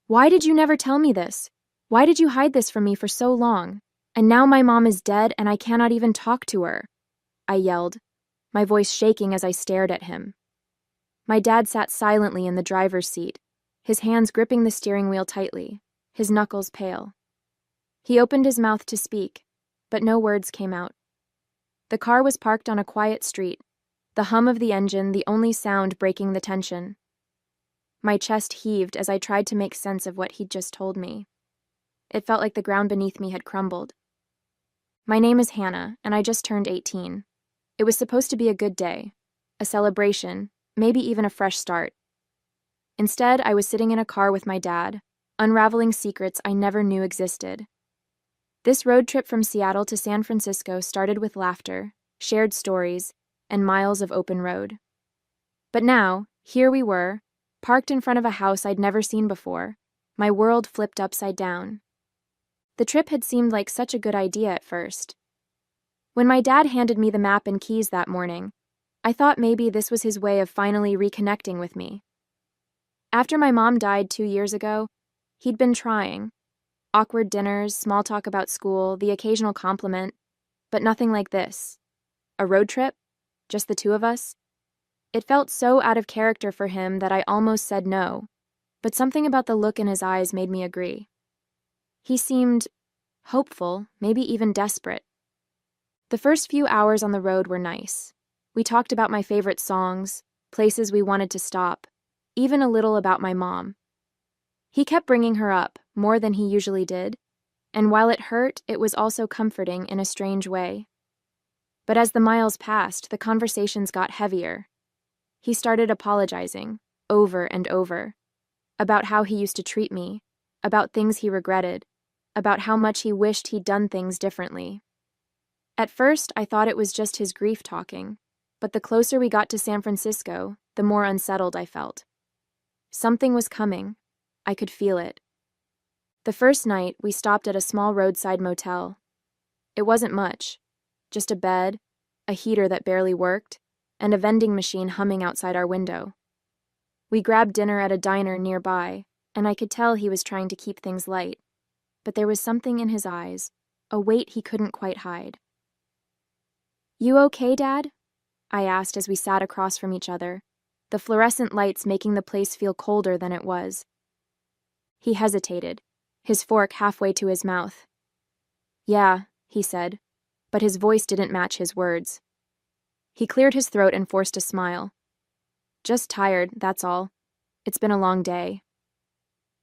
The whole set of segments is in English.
Why did you never tell me this? Why did you hide this from me for so long? And now my mom is dead and I cannot even talk to her, I yelled, my voice shaking as I stared at him. My dad sat silently in the driver's seat, his hands gripping the steering wheel tightly, his knuckles pale. He opened his mouth to speak, but no words came out. The car was parked on a quiet street, the hum of the engine the only sound breaking the tension. My chest heaved as I tried to make sense of what he'd just told me. It felt like the ground beneath me had crumbled. My name is Hannah, and I just turned 18. It was supposed to be a good day, a celebration, maybe even a fresh start. Instead, I was sitting in a car with my dad, unraveling secrets I never knew existed. This road trip from Seattle to San Francisco started with laughter, shared stories, and miles of open road. But now, here we were, parked in front of a house I'd never seen before, my world flipped upside down. The trip had seemed like such a good idea at first. When my dad handed me the map and keys that morning, I thought maybe this was his way of finally reconnecting with me. After my mom died 2 years ago, he'd been trying. Awkward dinners, small talk about school, the occasional compliment, but nothing like this. A road trip? Just the two of us? It felt so out of character for him that I almost said no, but something about the look in his eyes made me agree. He seemed hopeful, maybe even desperate. The first few hours on the road were nice. We talked about my favorite songs, places we wanted to stop, even a little about my mom. He kept bringing her up, more than he usually did, and while it hurt, it was also comforting in a strange way. But as the miles passed, the conversations got heavier. He started apologizing, over and over, about how he used to treat me, about things he regretted, about how much he wished he'd done things differently. At first, I thought it was just his grief talking, but the closer we got to San Francisco, the more unsettled I felt. Something was coming. I could feel it. The first night, we stopped at a small roadside motel. It wasn't much, just a bed, a heater that barely worked, and a vending machine humming outside our window. We grabbed dinner at a diner nearby, and I could tell he was trying to keep things light, but there was something in his eyes, a weight he couldn't quite hide. "You okay, Dad?" I asked as we sat across from each other, the fluorescent lights making the place feel colder than it was. He hesitated, his fork halfway to his mouth. "Yeah," he said, but his voice didn't match his words. He cleared his throat and forced a smile. "Just tired, that's all. It's been a long day."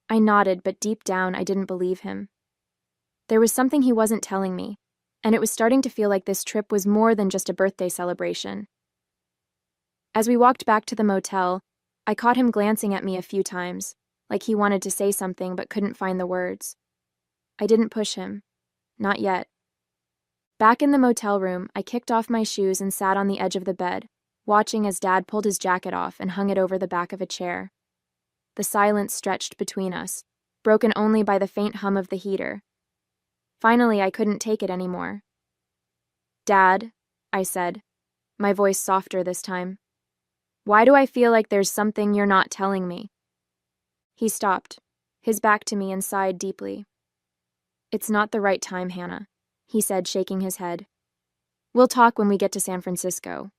I nodded, but deep down I didn't believe him. There was something he wasn't telling me, and it was starting to feel like this trip was more than just a birthday celebration. As we walked back to the motel, I caught him glancing at me a few times, like he wanted to say something but couldn't find the words. I didn't push him. Not yet. Back in the motel room, I kicked off my shoes and sat on the edge of the bed, watching as Dad pulled his jacket off and hung it over the back of a chair. The silence stretched between us, broken only by the faint hum of the heater. Finally, I couldn't take it anymore. "Dad," I said, my voice softer this time. "Why do I feel like there's something you're not telling me?" He stopped, his back to me, and sighed deeply. "It's not the right time, Hannah," he said, shaking his head. "We'll talk when we get to San Francisco."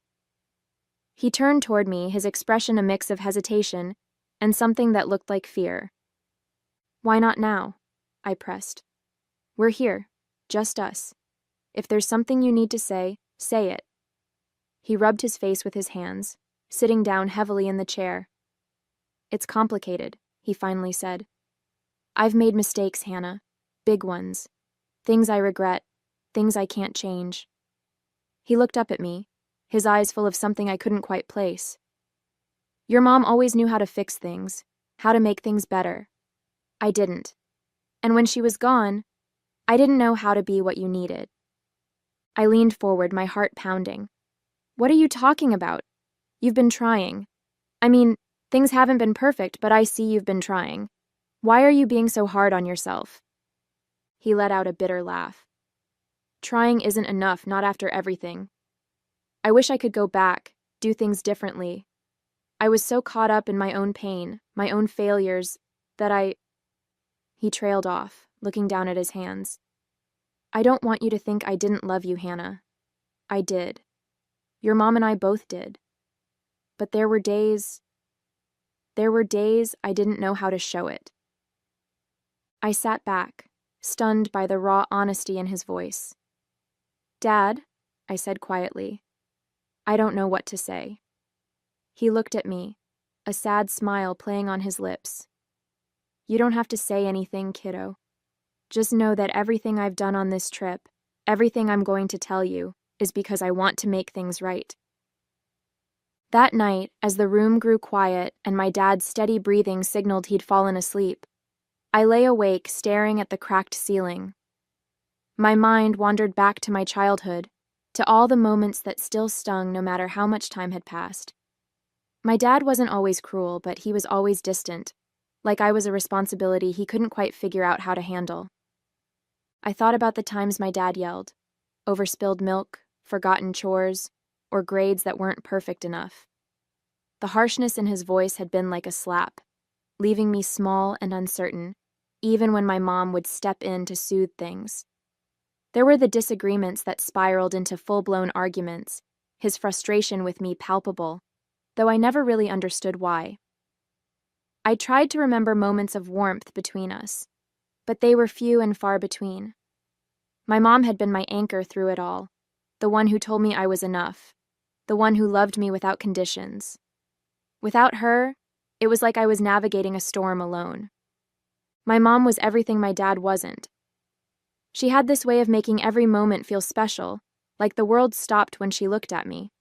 He turned toward me, his expression a mix of hesitation and something that looked like fear. "Why not now?" I pressed. "We're here, just us. If there's something you need to say it." He rubbed his face with his hands, sitting down heavily in the chair. "It's complicated," he finally said. "I've made mistakes, Hannah. Big ones. Things I regret, things I can't change." He looked up at me, his eyes full of something I couldn't quite place. "Your mom always knew how to fix things, how to make things better. I didn't. And when she was gone, I didn't know how to be what you needed." I leaned forward, my heart pounding. "What are you talking about? You've been trying. I mean, things haven't been perfect, but I see you've been trying. Why are you being so hard on yourself?" He let out a bitter laugh. "Trying isn't enough, not after everything. I wish I could go back, do things differently. I was so caught up in my own pain, my own failures, that He trailed off, looking down at his hands. I don't want you to think I didn't love you, Hannah. I did. Your mom and I both did. But there were days I didn't know how to show it. I sat back, stunned by the raw honesty in his voice. Dad, I said quietly, I don't know what to say. He looked at me, a sad smile playing on his lips. You don't have to say anything, kiddo. Just know that everything I've done on this trip, everything I'm going to tell you, is because I want to make things right. That night, as the room grew quiet and my dad's steady breathing signaled he'd fallen asleep, I lay awake staring at the cracked ceiling. My mind wandered back to my childhood, to all the moments that still stung no matter how much time had passed. My dad wasn't always cruel, but he was always distant, like I was a responsibility he couldn't quite figure out how to handle. I thought about the times my dad yelled, over spilled milk, forgotten chores, or grades that weren't perfect enough. The harshness in his voice had been like a slap, leaving me small and uncertain, even when my mom would step in to soothe things. There were the disagreements that spiraled into full-blown arguments, his frustration with me palpable, though I never really understood why. I tried to remember moments of warmth between us, but they were few and far between. My mom had been my anchor through it all, the one who told me I was enough, the one who loved me without conditions. Without her, it was like I was navigating a storm alone. My mom was everything my dad wasn't. She had this way of making every moment feel special, like the world stopped when she looked at me.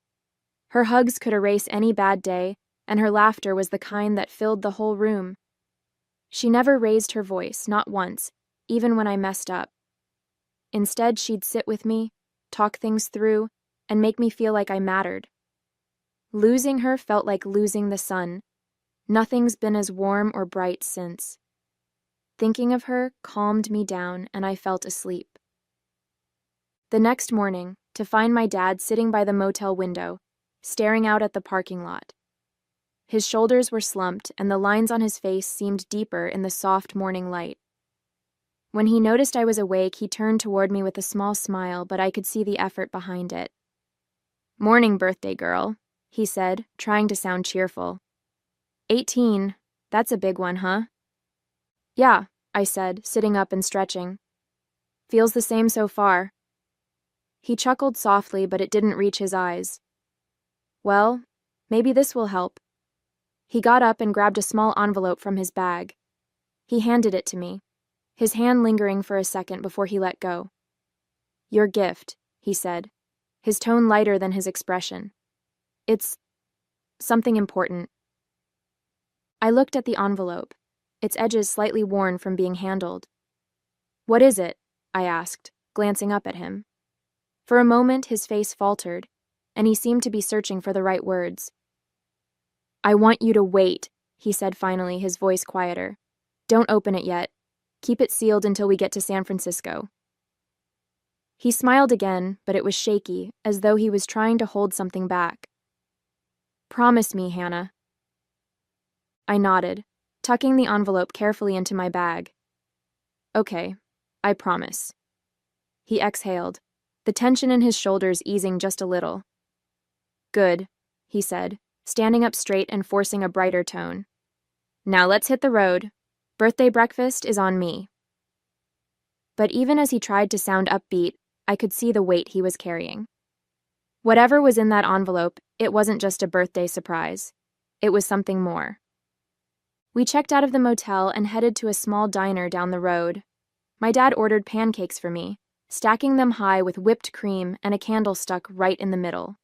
Her hugs could erase any bad day, and her laughter was the kind that filled the whole room. She never raised her voice, not once, even when I messed up. Instead, she'd sit with me, talk things through, and make me feel like I mattered. Losing her felt like losing the sun. Nothing's been as warm or bright since. Thinking of her calmed me down, and I felt asleep. The next morning, to find my dad sitting by the motel window, staring out at the parking lot. His shoulders were slumped, and the lines on his face seemed deeper in the soft morning light. When he noticed I was awake, he turned toward me with a small smile, but I could see the effort behind it. "Morning, birthday girl," he said, trying to sound cheerful. 18, that's a big one, huh? Yeah, I said, sitting up and stretching. Feels the same so far. He chuckled softly, but it didn't reach his eyes. Well, maybe this will help. He got up and grabbed a small envelope from his bag. He handed it to me, his hand lingering for a second before he let go. Your gift, he said, his tone lighter than his expression. It's something important. I looked at the envelope, its edges slightly worn from being handled. What is it? I asked, glancing up at him. For a moment, his face faltered, and he seemed to be searching for the right words. I want you to wait, he said finally, his voice quieter. Don't open it yet. Keep it sealed until we get to San Francisco. He smiled again, but it was shaky, as though he was trying to hold something back. Promise me, Hannah. I nodded, tucking the envelope carefully into my bag. Okay, I promise. He exhaled, the tension in his shoulders easing just a little. Good, he said, standing up straight and forcing a brighter tone. Now let's hit the road. Birthday breakfast is on me. But even as he tried to sound upbeat, I could see the weight he was carrying. Whatever was in that envelope, it wasn't just a birthday surprise. It was something more. We checked out of the motel and headed to a small diner down the road. My dad ordered pancakes for me, stacking them high with whipped cream and a candle stuck right in the middle.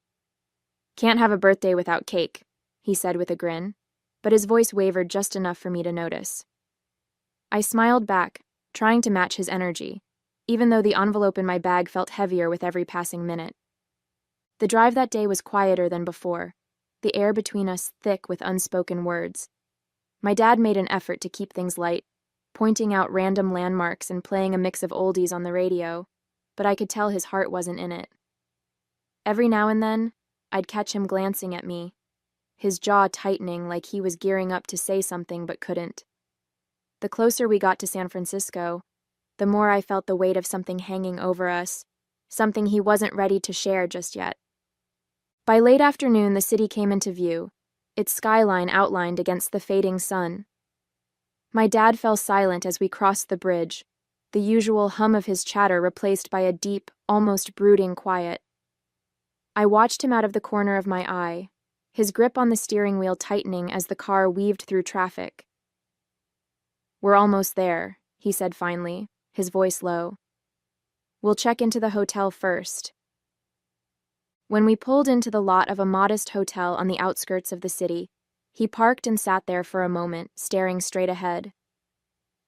Can't have a birthday without cake, he said with a grin, but his voice wavered just enough for me to notice. I smiled back, trying to match his energy, even though the envelope in my bag felt heavier with every passing minute. The drive that day was quieter than before, the air between us thick with unspoken words. My dad made an effort to keep things light, pointing out random landmarks and playing a mix of oldies on the radio, but I could tell his heart wasn't in it. Every now and then, I'd catch him glancing at me, his jaw tightening like he was gearing up to say something but couldn't. The closer we got to San Francisco, the more I felt the weight of something hanging over us, something he wasn't ready to share just yet. By late afternoon, the city came into view, its skyline outlined against the fading sun. My dad fell silent as we crossed the bridge, the usual hum of his chatter replaced by a deep, almost brooding quiet. I watched him out of the corner of my eye, his grip on the steering wheel tightening as the car weaved through traffic. "We're almost there," he said finally, his voice low. "We'll check into the hotel first." When we pulled into the lot of a modest hotel on the outskirts of the city, he parked and sat there for a moment, staring straight ahead.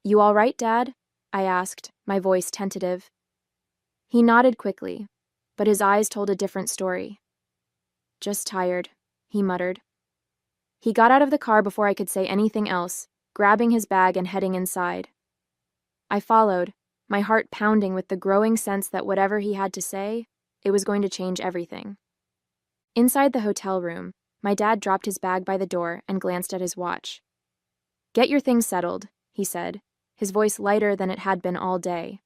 "You all right, Dad?" I asked, my voice tentative. He nodded quickly, but his eyes told a different story. "Just tired," he muttered. He got out of the car before I could say anything else, grabbing his bag and heading inside. I followed, my heart pounding with the growing sense that whatever he had to say, it was going to change everything. Inside the hotel room, my dad dropped his bag by the door and glanced at his watch. "Get your things settled," he said, his voice lighter than it had been all day.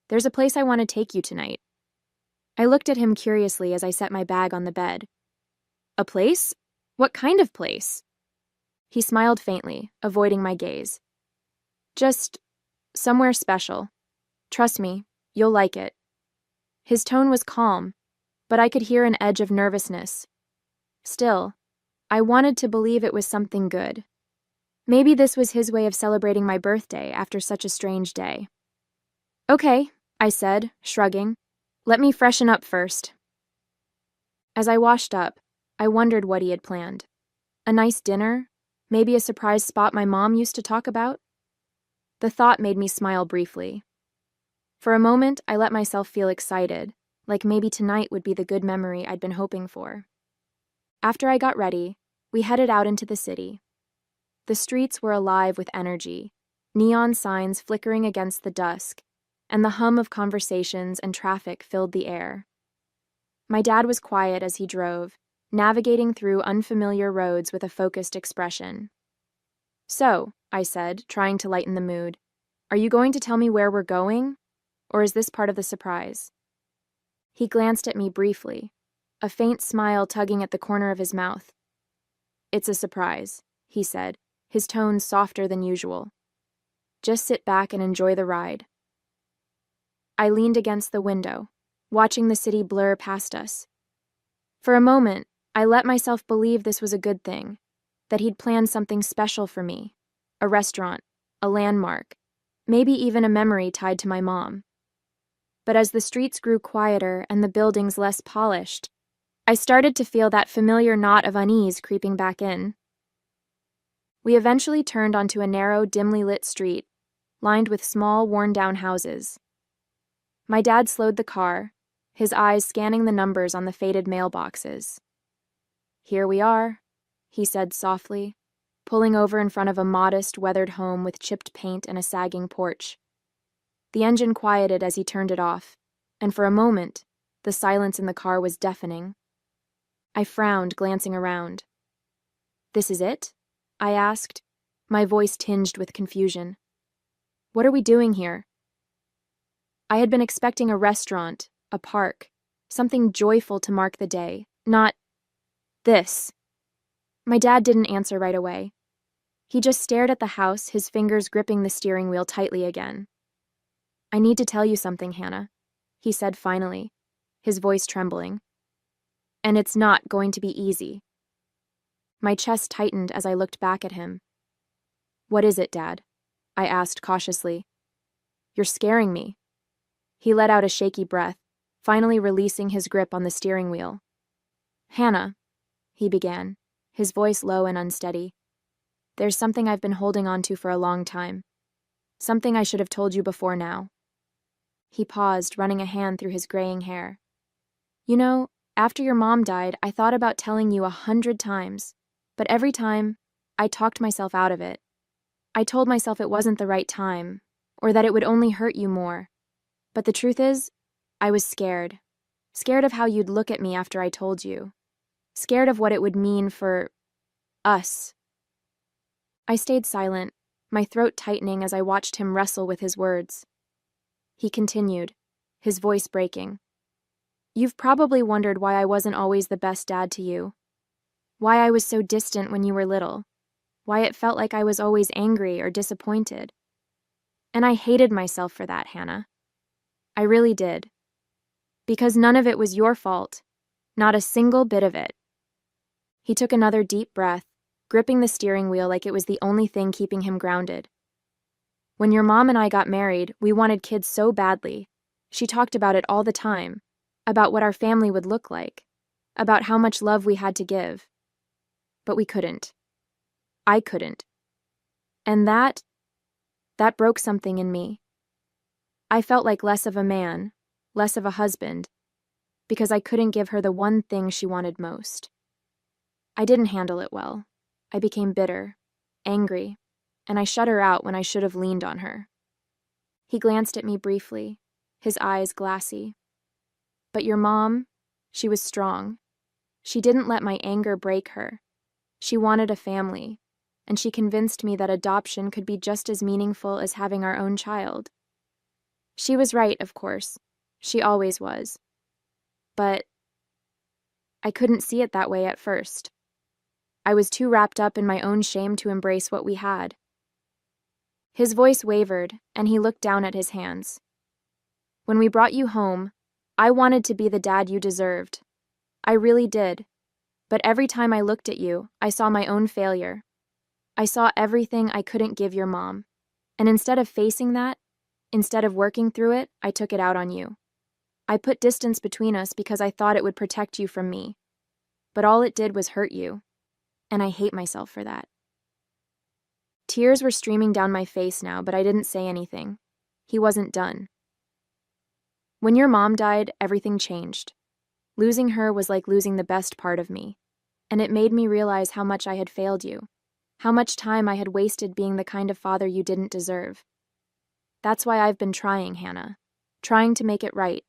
"There's a place I want to take you tonight." I looked at him curiously as I set my bag on the bed. "A place? What kind of place?" He smiled faintly, avoiding my gaze. "Just somewhere special. Trust me, you'll like it." His tone was calm, but I could hear an edge of nervousness. Still, I wanted to believe it was something good. Maybe this was his way of celebrating my birthday after such a strange day. "Okay," I said, shrugging. "Let me freshen up first." As I washed up, I wondered what he had planned. A nice dinner? Maybe a surprise spot my mom used to talk about? The thought made me smile briefly. For a moment, I let myself feel excited, like maybe tonight would be the good memory I'd been hoping for. After I got ready, we headed out into the city. The streets were alive with energy, neon signs flickering against the dusk, and the hum of conversations and traffic filled the air. My dad was quiet as he drove, navigating through unfamiliar roads with a focused expression. "So," I said, trying to lighten the mood, "are you going to tell me where we're going? Or is this part of the surprise?" He glanced at me briefly, a faint smile tugging at the corner of his mouth. "It's a surprise," he said, his tone softer than usual. "Just sit back and enjoy the ride." I leaned against the window, watching the city blur past us. For a moment, I let myself believe this was a good thing, that he'd planned something special for me, a restaurant, a landmark, maybe even a memory tied to my mom. But as the streets grew quieter and the buildings less polished, I started to feel that familiar knot of unease creeping back in. We eventually turned onto a narrow, dimly lit street, lined with small, worn-down houses. My dad slowed the car, his eyes scanning the numbers on the faded mailboxes. "Here we are," he said softly, pulling over in front of a modest, weathered home with chipped paint and a sagging porch. The engine quieted as he turned it off, and for a moment, the silence in the car was deafening. I frowned, glancing around. "This is it?" I asked, my voice tinged with confusion. "What are we doing here?" I had been expecting a restaurant, a park, something joyful to mark the day, not this. My dad didn't answer right away. He just stared at the house, his fingers gripping the steering wheel tightly again. "I need to tell you something, Hannah," he said finally, his voice trembling. "And it's not going to be easy." My chest tightened as I looked back at him. "What is it, Dad?" I asked cautiously. "You're scaring me." He let out a shaky breath, finally releasing his grip on the steering wheel. "Hannah," he began, his voice low and unsteady. "There's something I've been holding on to for a long time. Something I should have told you before now." He paused, running a hand through his graying hair. "You know, after your mom died, I thought about telling you 100 times, but every time, I talked myself out of it. I told myself it wasn't the right time, or that it would only hurt you more. But the truth is, I was scared. Scared of how you'd look at me after I told you. Scared of what it would mean for us." I stayed silent, my throat tightening as I watched him wrestle with his words. He continued, his voice breaking. You've probably wondered why I wasn't always the best dad to you. Why I was so distant when you were little. Why it felt like I was always angry or disappointed. And I hated myself for that, Hannah. I really did. Because none of it was your fault. Not a single bit of it. He took another deep breath, gripping the steering wheel like it was the only thing keeping him grounded. When your mom and I got married, we wanted kids so badly. She talked about it all the time, about what our family would look like, about how much love we had to give. But we couldn't. I couldn't. And that broke something in me. I felt like less of a man, less of a husband, because I couldn't give her the one thing she wanted most. I didn't handle it well. I became bitter, angry, and I shut her out when I should have leaned on her. He glanced at me briefly, his eyes glassy. But your mom, she was strong. She didn't let my anger break her. She wanted a family, and she convinced me that adoption could be just as meaningful as having our own child. She was right, of course. She always was. But I couldn't see it that way at first. I was too wrapped up in my own shame to embrace what we had. His voice wavered, and he looked down at his hands. When we brought you home, I wanted to be the dad you deserved. I really did. But every time I looked at you, I saw my own failure. I saw everything I couldn't give your mom. And instead of facing that, instead of working through it, I took it out on you. I put distance between us because I thought it would protect you from me. But all it did was hurt you. And I hate myself for that. Tears were streaming down my face now, but I didn't say anything. He wasn't done. When your mom died, everything changed. Losing her was like losing the best part of me, and it made me realize how much I had failed you, how much time I had wasted being the kind of father you didn't deserve. That's why I've been trying, Hannah, trying to make it right,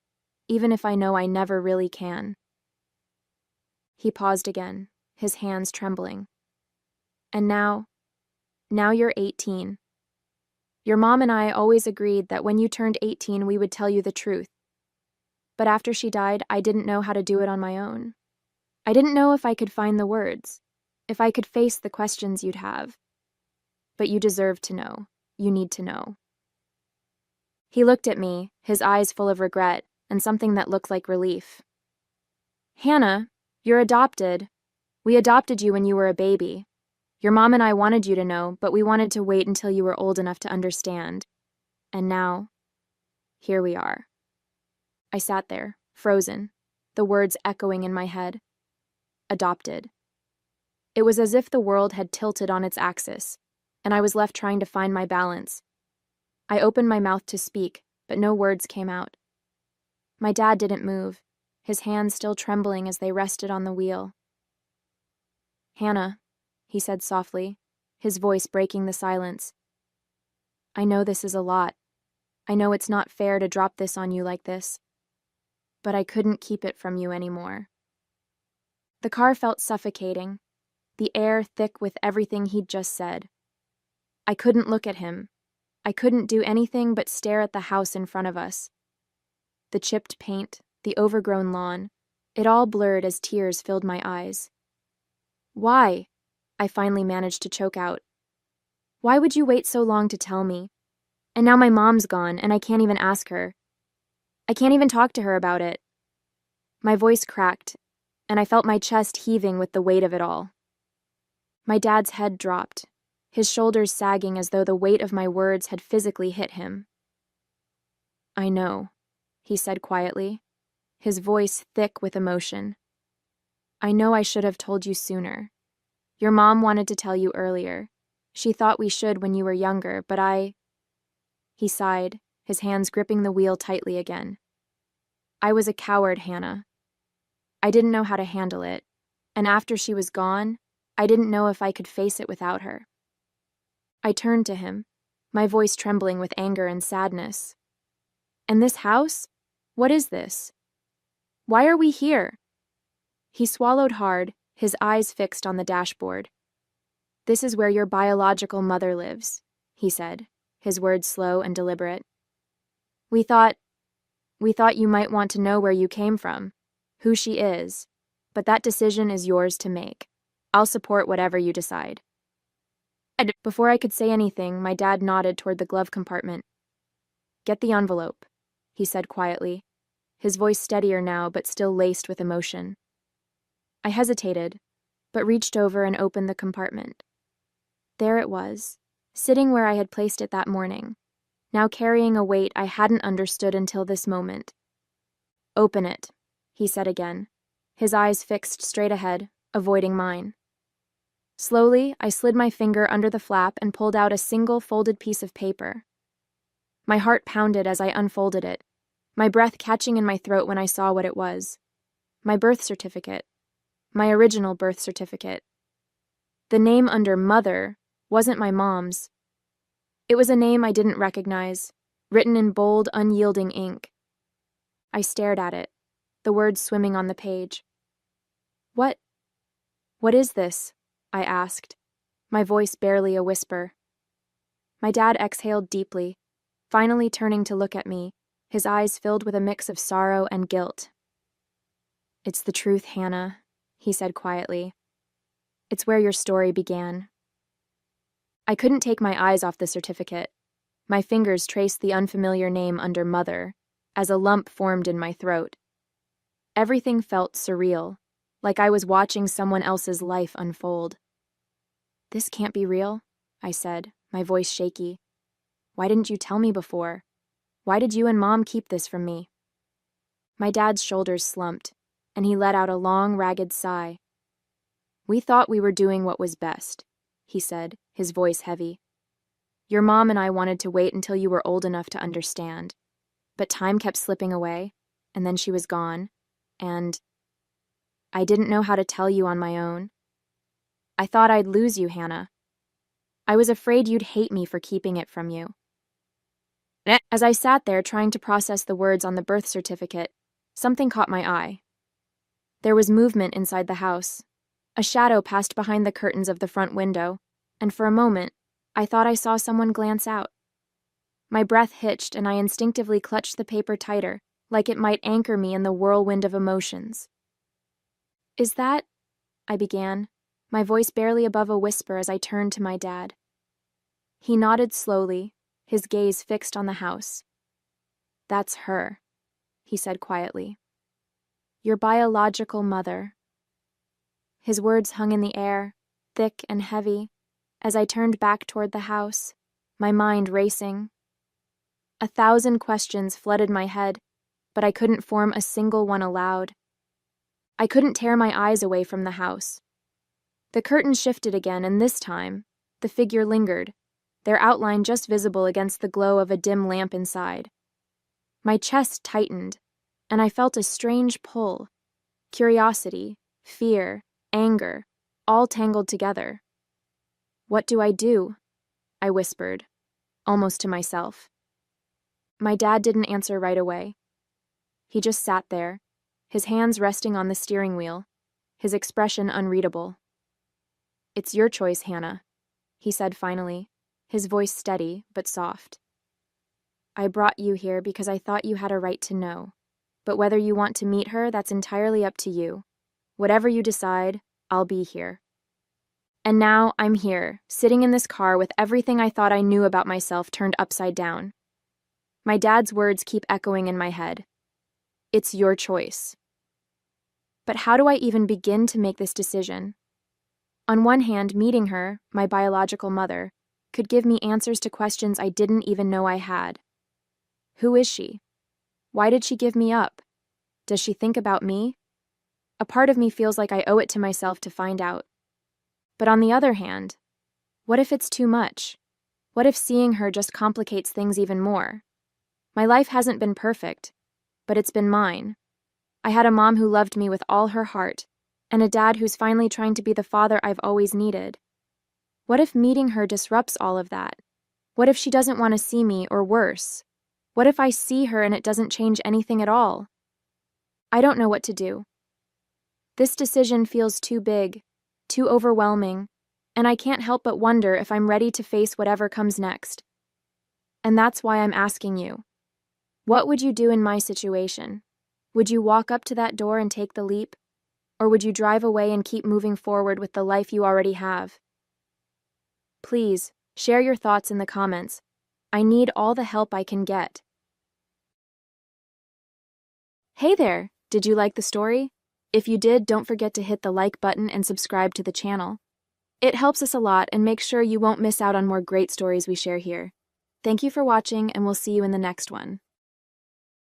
even if I know I never really can. He paused again, his hands trembling. And now you're 18. Your mom and I always agreed that when you turned 18 we would tell you the truth. But after she died, I didn't know how to do it on my own. I didn't know if I could find the words, if I could face the questions you'd have. But you deserve to know. You need to know. He looked at me, his eyes full of regret and something that looked like relief. Hannah, you're adopted. We adopted you when you were a baby. Your mom and I wanted you to know, but we wanted to wait until you were old enough to understand. And now, here we are. I sat there, frozen, the words echoing in my head. Adopted. It was as if the world had tilted on its axis, and I was left trying to find my balance. I opened my mouth to speak, but no words came out. My dad didn't move, his hands still trembling as they rested on the wheel. Hannah, he said softly, his voice breaking the silence. I know this is a lot. I know it's not fair to drop this on you like this. But I couldn't keep it from you anymore. The car felt suffocating, the air thick with everything he'd just said. I couldn't look at him. I couldn't do anything but stare at the house in front of us. The chipped paint, the overgrown lawn, it all blurred as tears filled my eyes. Why? I finally managed to choke out. Why would you wait so long to tell me? And now my mom's gone, and I can't even ask her. I can't even talk to her about it. My voice cracked, and I felt my chest heaving with the weight of it all. My dad's head dropped, his shoulders sagging as though the weight of my words had physically hit him. I know, he said quietly, his voice thick with emotion. I know I should have told you sooner. Your mom wanted to tell you earlier. She thought we should when you were younger, but He sighed, his hands gripping the wheel tightly again. I was a coward, Hannah. I didn't know how to handle it, and after she was gone, I didn't know if I could face it without her. I turned to him, my voice trembling with anger and sadness. And this house? What is this? Why are we here? He swallowed hard, his eyes fixed on the dashboard. This is where your biological mother lives. he said, his words slow and deliberate. We thought you might want to know where you came from, who she is, but that decision is yours to make. I'll support whatever you decide. Before I could say anything, my dad nodded toward the glove compartment. Get the envelope, he said quietly, his voice steadier now but still laced with emotion. I hesitated, but reached over and opened the compartment. There it was, sitting where I had placed it that morning, now carrying a weight I hadn't understood until this moment. Open it, he said again, his eyes fixed straight ahead, avoiding mine. Slowly, I slid my finger under the flap and pulled out a single folded piece of paper. My heart pounded as I unfolded it, my breath catching in my throat when I saw what it was. My birth certificate. My original birth certificate. The name under Mother wasn't my mom's. It was a name I didn't recognize, written in bold, unyielding ink. I stared at it, the words swimming on the page. What is this? I asked, my voice barely a whisper. My dad exhaled deeply, finally turning to look at me, his eyes filled with a mix of sorrow and guilt. It's the truth, Hannah, he said quietly. It's where your story began. I couldn't take my eyes off the certificate. My fingers traced the unfamiliar name under Mother, as a lump formed in my throat. Everything felt surreal, like I was watching someone else's life unfold. This can't be real, I said, my voice shaky. Why didn't you tell me before? Why did you and Mom keep this from me? My dad's shoulders slumped, and he let out a long, ragged sigh. We thought we were doing what was best, he said, his voice heavy. Your mom and I wanted to wait until you were old enough to understand. But time kept slipping away, and then she was gone, and I didn't know how to tell you on my own. I thought I'd lose you, Hannah. I was afraid you'd hate me for keeping it from you. As I sat there trying to process the words on the birth certificate, something caught my eye. There was movement inside the house. A shadow passed behind the curtains of the front window, and for a moment, I thought I saw someone glance out. My breath hitched and I instinctively clutched the paper tighter, like it might anchor me in the whirlwind of emotions. Is that? I began, my voice barely above a whisper as I turned to my dad. He nodded slowly, his gaze fixed on the house. That's her, he said quietly. Your biological mother. His words hung in the air, thick and heavy, as I turned back toward the house, my mind racing. 1,000 questions flooded my head, but I couldn't form a single one aloud. I couldn't tear my eyes away from the house. The curtain shifted again, and this time, the figure lingered, their outline just visible against the glow of a dim lamp inside. My chest tightened, and I felt a strange pull, curiosity, fear, anger, all tangled together. What do? I whispered, almost to myself. My dad didn't answer right away. He just sat there, his hands resting on the steering wheel, his expression unreadable. It's your choice, Hannah, he said finally, his voice steady but soft. I brought you here because I thought you had a right to know, but whether you want to meet her, that's entirely up to you. Whatever you decide, I'll be here. And now I'm here, sitting in this car with everything I thought I knew about myself turned upside down. My dad's words keep echoing in my head. It's your choice. But how do I even begin to make this decision? On one hand, meeting her, my biological mother, could give me answers to questions I didn't even know I had. Who is she? Why did she give me up? Does she think about me? A part of me feels like I owe it to myself to find out. But on the other hand, what if it's too much? What if seeing her just complicates things even more? My life hasn't been perfect, but it's been mine. I had a mom who loved me with all her heart, and a dad who's finally trying to be the father I've always needed. What if meeting her disrupts all of that? What if she doesn't want to see me, or worse? What if I see her and it doesn't change anything at all? I don't know what to do. This decision feels too big, too overwhelming, and I can't help but wonder if I'm ready to face whatever comes next. And that's why I'm asking you. What would you do in my situation? Would you walk up to that door and take the leap? Or would you drive away and keep moving forward with the life you already have? Please, share your thoughts in the comments. I need all the help I can get. Hey there! Did you like the story? If you did, don't forget to hit the like button and subscribe to the channel. It helps us a lot and makes sure you won't miss out on more great stories we share here. Thank you for watching, and we'll see you in the next one.